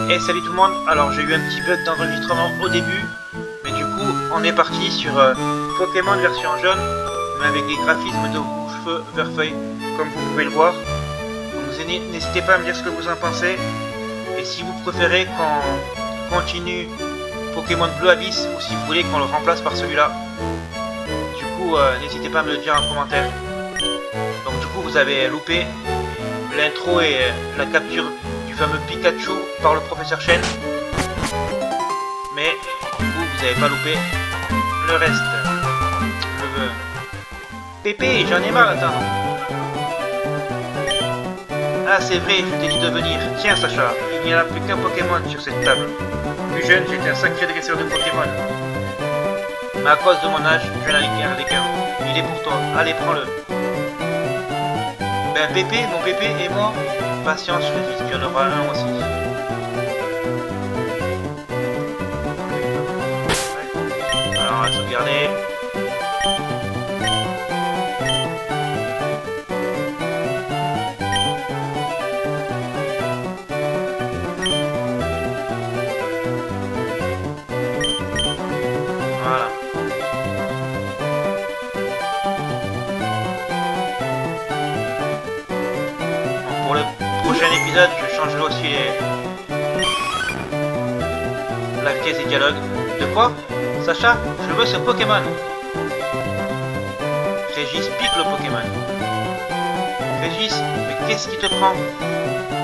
Et salut tout le monde, alors j'ai eu un petit bug d'enregistrement au début, mais du coup on est parti sur Pokémon version jaune, mais avec des graphismes de rouge feu vert feuille, comme vous pouvez le voir. Donc n'hésitez pas à me dire ce que vous en pensez, et si vous préférez qu'on continue Pokémon Bleu Abyss, ou si vous voulez qu'on le remplace par celui-là. Du coup n'hésitez pas à me le dire en commentaire. Donc du coup vous avez loupé l'intro et la capture du fameux Pikachu par le professeur Chen, mais vous n'avez pas loupé le reste. Pépé, j'en ai marre d'attendre. Ah c'est vrai, je t'ai dit de venir. Tiens Sacha, il n'y a plus qu'un Pokémon sur cette table. Plus jeune, j'étais un sacré dresseur de Pokémon. Mais à cause de mon âge, je n'en ai qu'un. Il est pour toi, allez prends-le. Ben Pépé, mon Pépé et moi. Patience, Régis, tu en auras un aussi. Alors, on va sauvegarder. Voilà. Bon, pour le prochain épisode, je changerai aussi la vitesse des dialogues. De quoi? Sacha, je veux ce Pokémon. Régis pique le Pokémon. Régis, mais qu'est-ce qui te prend?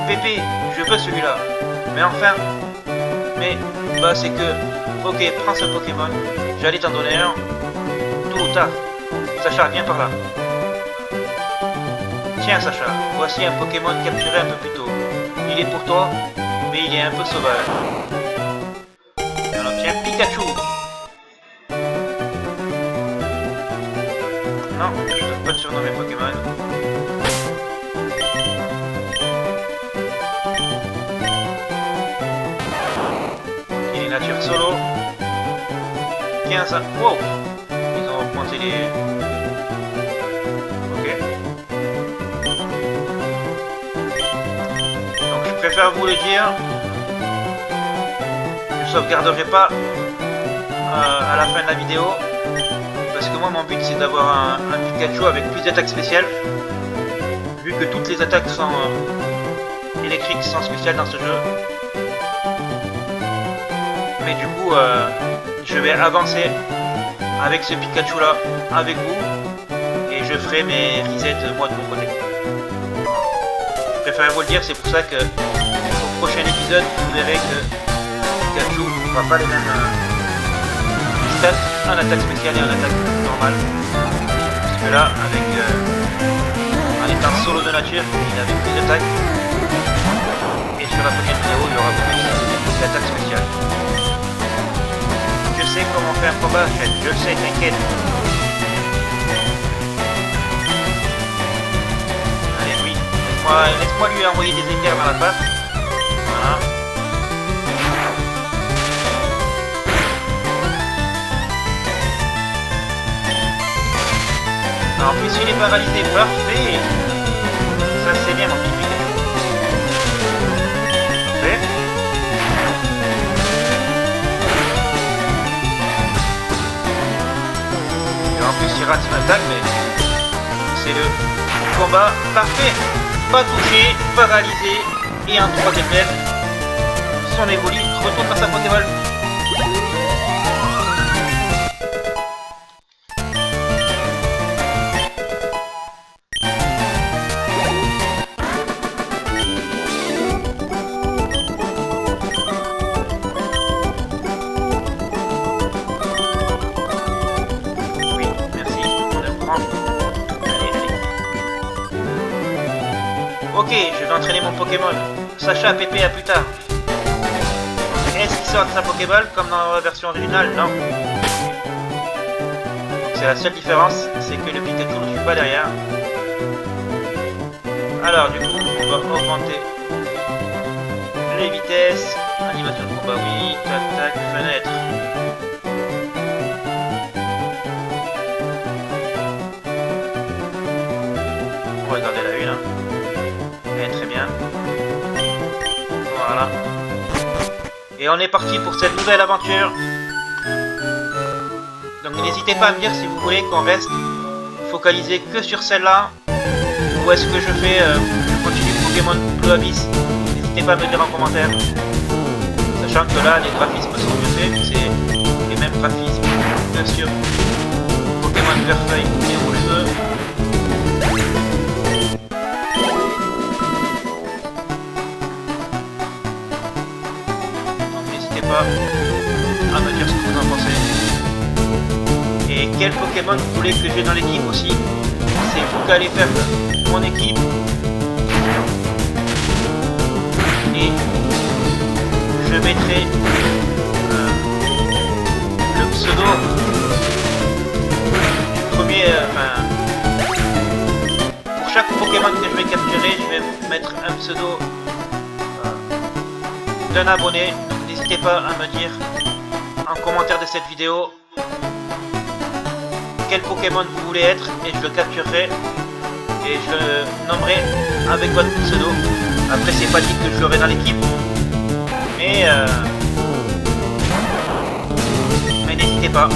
Pépé, je veux celui-là. Mais enfin... Mais, bah c'est que... Ok, prends ce Pokémon. J'allais t'en donner un. Tôt ou tard. Sacha, viens par là. Tiens Sacha, voici un Pokémon capturé un peu plus tôt. Il est pour toi, mais il est un peu sauvage. Et on obtient Pikachu. Non, je ne peux pas te surnommer Pokémon. Il est nature solo. 15 ans. Wow! Ils ont augmenté les... Ok. Donc je préfère vous le dire. Je sauvegarderai pas à la fin de la vidéo. Parce que moi mon but c'est d'avoir un Pikachu avec plus d'attaques spéciales. Vu que toutes les attaques sont électriques sont spéciales dans ce jeu. Mais du coup je vais avancer avec ce Pikachu là avec vous. Et je ferai mes resets moi de mon côté. Je préfère vous le dire, c'est pour ça que au prochain épisode vous verrez que Pikachu n'aura pas les mêmes stats en attaque spéciale et en attaque normale. Parce que là, avec en étant solo de nature, il avait plus d'attaque. Et sur la prochaine vidéo, il y aura plus d'attaque spéciale. Je sais comment faire un combat, je le sais, t'inquiète. Allez, oui, laisse-moi lui envoyer des éclairs dans la face. Voilà. En plus il est paralysé, parfait. Ça c'est bien mon petit Pikachu. Parfait. Et en plus il rate son attaque, mais c'est le combat parfait. Pas touché, paralysé. Et en 3 effets, son évolu retourne dans sa Pokéball. Ok, je vais entraîner mon Pokémon. Sacha, Pépé, à plus tard. Est-ce qu'il sort de sa Pokéball comme dans la version originale? Non. C'est la seule différence, c'est que le Pikachu ne suit pas derrière. Alors du coup, on va augmenter les vitesses. Animation de combat, oui. Tac, tac, fenêtre. On va regarder la une. Hein. Très bien. Voilà. Et on est parti pour cette nouvelle aventure. Donc n'hésitez pas à me dire si vous voulez qu'on reste focalisé que sur celle-là. Ou est-ce que je fais je continue Pokémon Blue Abyss. N'hésitez pas à me dire en commentaire. Sachant que là les graphismes sont mieux faits, c'est les mêmes graphismes que sur Pokémon Verfeuille et Rouge-Feu. Donc n'hésitez pas à me dire ce que vous en pensez. Et quel Pokémon vous voulez que j'ai dans l'équipe aussi. C'est vous qui allez faire mon équipe. Et je mettrai le pseudo du premier. Pour chaque Pokémon que je vais capturer, je vais mettre un pseudo d'un abonné. Donc n'hésitez pas à me dire en commentaire de cette vidéo quel Pokémon vous voulez être et je le capturerai et je le nommerai avec votre pseudo. Après c'est pas dit que je l'aurai dans l'équipe, mais n'hésitez pas.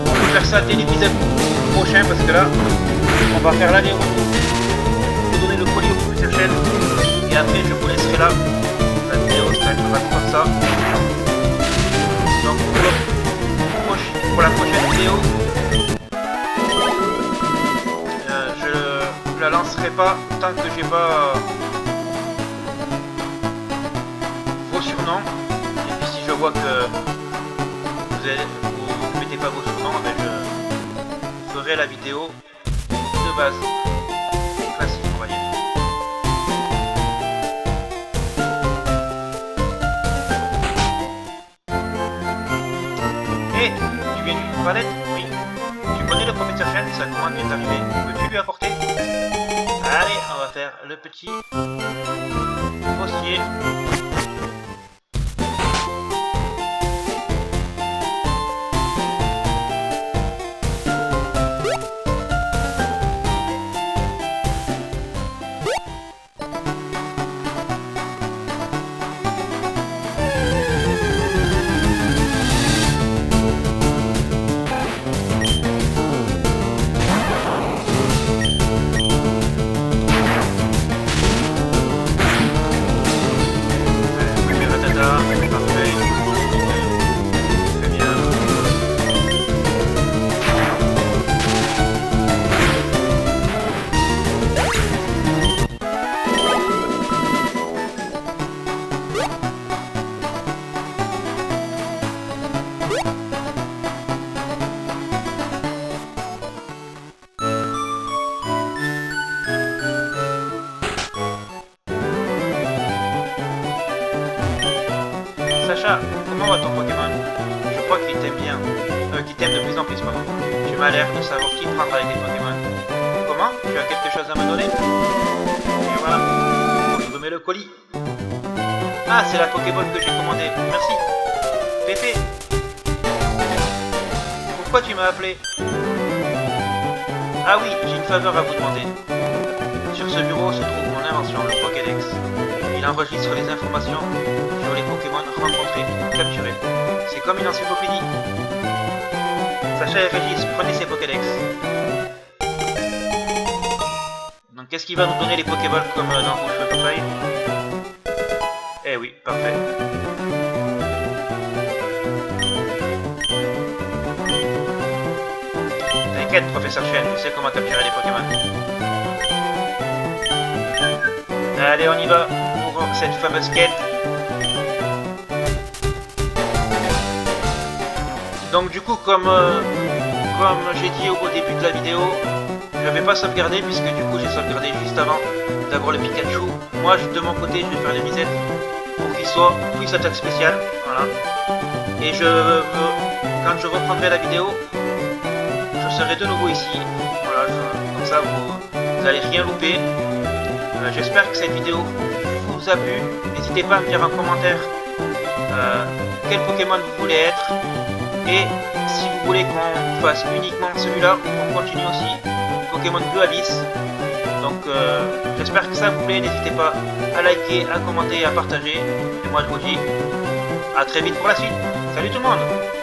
On peut faire ça dès l'épisode prochain parce que là on va faire l'aller-retour. Vous donner le colis au professeur Chen et après je vous laisserai là. La vidéo sera comme ça. Donc pour la prochaine vidéo, je la lancerai pas tant que j'ai pas vos surnoms. Et puis si je vois que vous mettez pas vos surnoms, ben je ferai la vidéo de base classique, on va dire. Et tu viens d'une planète? Oui. Tu connais le professeur Chen, sa commande vient d'arriver. Peux-tu lui apporter? Allez, on va faire le petit postier. Sacha, comment va ton Pokémon? Je crois qu'il t'aime bien. Qu'il t'aime de plus en plus, pardon. Tu m'as l'air de savoir qui prendre avec tes Pokémon. Comment? Tu as quelque chose à me donner? Et voilà. Je remets le colis. Ah, c'est la Pokéball que j'ai commandée. Merci. Pépé. Pourquoi tu m'as appelé? Ah oui, j'ai une faveur à vous demander. Sur ce bureau se trouve mon invention, le Pokédex. Il enregistre les informations sur les Pokémon rencontrés, capturés. C'est comme une encyclopédie. Sacha et Régis, prenez ces Pokédex. Donc qu'est-ce qui va nous donner les Pokéballs comme dans Rouge-Feu Verfeuille? Eh oui, parfait. T'inquiète, professeur Chen, je sais comment capturer les Pokémon. Allez, on y va pour cette fameuse quête. Donc du coup, comme j'ai dit au début de la vidéo, je ne vais pas sauvegarder puisque du coup j'ai sauvegardé juste avant d'avoir le Pikachu. Moi, de mon côté, je vais faire les misettes pour qu'il soit plus attaque spéciale. Voilà. Et quand je reprendrai la vidéo, je serai de nouveau ici. Voilà, comme ça vous n'allez rien louper. J'espère que cette vidéo vous a plu. N'hésitez pas à me dire en commentaire quel Pokémon vous voulez être. Et si vous voulez qu'on fasse uniquement celui-là ou qu'on continue aussi Pokémon Blue Abyss. Donc j'espère que ça vous plaît, n'hésitez pas à liker, à commenter, à partager. Et moi je vous dis à très vite pour la suite. Salut tout le monde!